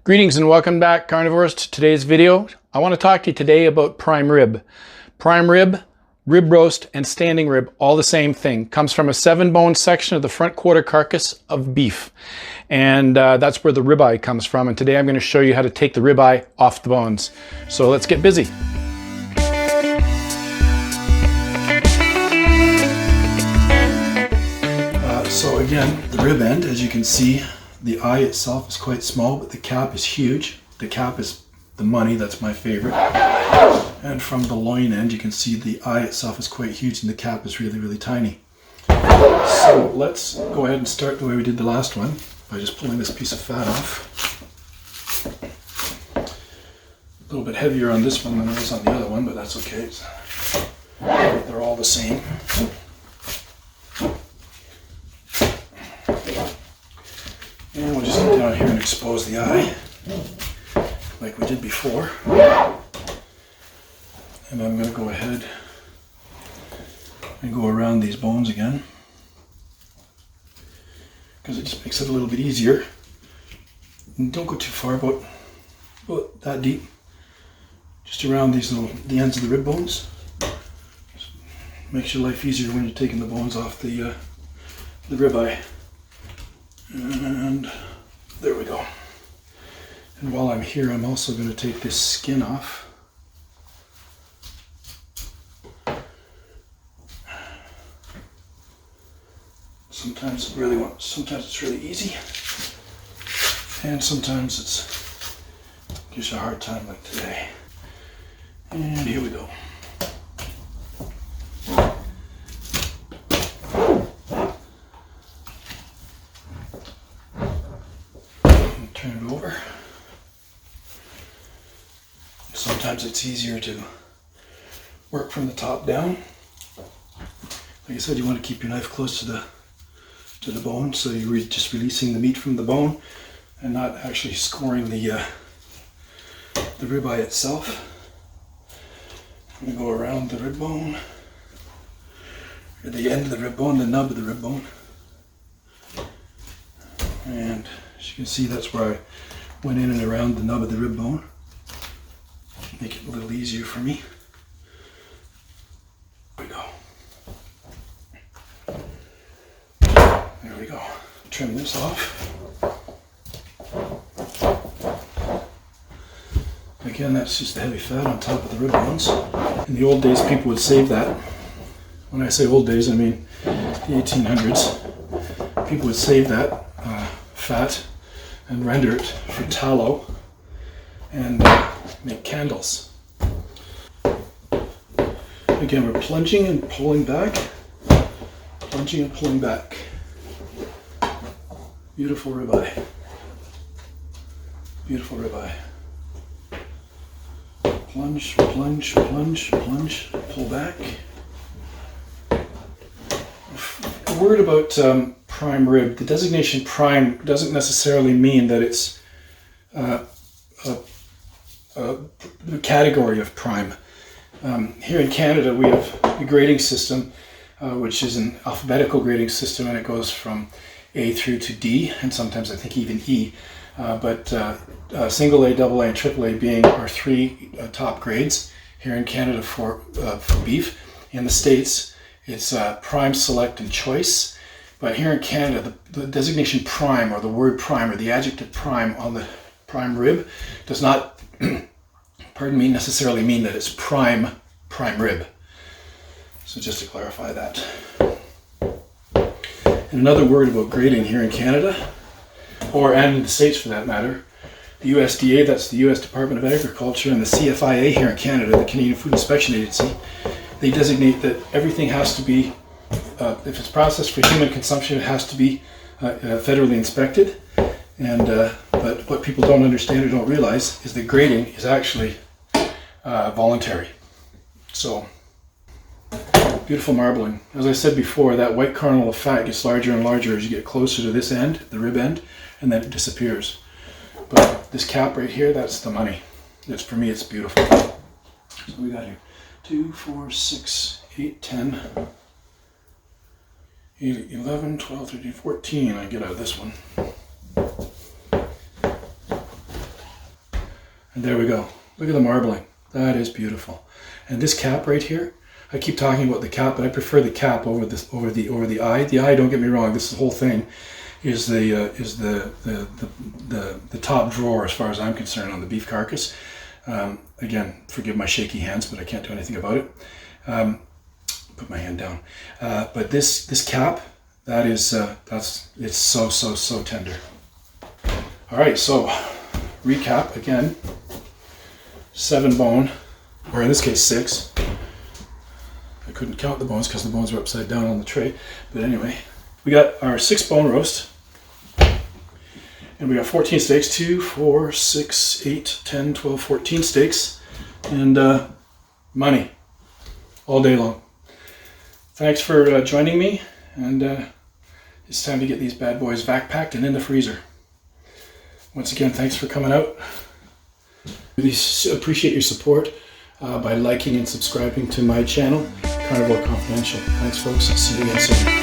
Greetings and welcome back, carnivores, to today's video. I want to talk to you today about prime rib. Prime rib, rib roast, and standing rib, all the same thing. Comes from a 7-bone section of the front quarter carcass of beef. And that's where the ribeye comes from. And today I'm going to show you how to take the ribeye off the bones. So let's get busy. So again, the rib end, as you can see, the eye itself is quite small, but the cap is huge. The cap is the money, that's my favorite. And from the loin end, you can see the eye itself is quite huge and the cap is really, really tiny. So let's go ahead and start the way we did the last one by just pulling this piece of fat off. A little bit heavier on this one than it was on the other one, but that's okay. They're all the same. And we'll just get down here and expose the eye, like we did before. And I'm going to go ahead and go around these bones again, because it just makes it a little bit easier. And don't go too far, about that deep. Just around these the ends of the rib bones. Makes your life easier when you're taking the bones off the ribeye. And there we go. And while I'm here, I'm also going to take this skin off. Sometimes it's really easy, and sometimes it's gives you a hard time, like today. And here we go. Turn it over. Sometimes it's easier to work from the top down. Like I said, you want to keep your knife close to the bone, so you're just releasing the meat from the bone and not actually scoring the ribeye itself. I'm going to go around the rib bone, or the end of the rib bone, the nub of the rib bone. And as you can see, that's where I went in and around the nub of the rib bone. Make it a little easier for me. There we go. There we go. Trim this off. Again, that's just the heavy fat on top of the rib bones. In the old days, people would save that. When I say old days, I mean the 1800s. People would save that fat and render it for tallow and make candles. Again, we're plunging and pulling back, plunging and pulling back. Beautiful ribeye. Beautiful ribeye. Plunge, plunge, plunge, plunge, pull back. A word about prime rib. The designation prime doesn't necessarily mean that it's a category of prime. Here in Canada, we have a grading system, which is an alphabetical grading system, and it goes from A through to D, and sometimes I think even E. But single A, double A, and triple A being our three top grades here in Canada for beef. In the States, it's prime, select, and choice. But here in Canada, the designation prime, or the word prime, or the adjective prime on the prime rib does not, necessarily mean that it's prime rib. So just to clarify that. And another word about grading here in Canada, and in the States for that matter, the USDA, that's the US Department of Agriculture, and the CFIA here in Canada, the Canadian Food Inspection Agency, they designate that everything has to be, if it's processed for human consumption, it has to be federally inspected. And but what people don't understand or don't realize is that grading is actually voluntary. So, beautiful marbling. As I said before, that white kernel of fat gets larger and larger as you get closer to this end, the rib end, and then it disappears. But this cap right here, that's the money. It's, for me, it's beautiful. So we got here 2, 4, 6, 8, 10, 11, 12, 13, 14 I get out of this one. And there we go. Look at the marbling. That is beautiful. And this cap right here, I keep talking about the cap, but I prefer the cap over the eye. The eye, don't get me wrong, this whole thing is the top drawer as far as I'm concerned on the beef carcass. Again, forgive my shaky hands, but I can't do anything about it. Put my hand down. But this cap, it's so tender. All right, so recap again. 7 bone, or in this case 6. I couldn't count the bones because the bones were upside down on the tray. But anyway, we got our 6 bone roast. And we got 14 steaks, 2, 4, 6, 8, 10, 12, 14 steaks. And money all day long. Thanks for joining me. And it's time to get these bad boys vac packed and in the freezer. Once again, thanks for coming out. Really appreciate your support by liking and subscribing to my channel, Carnivore Confidential. Thanks, folks. See you again soon.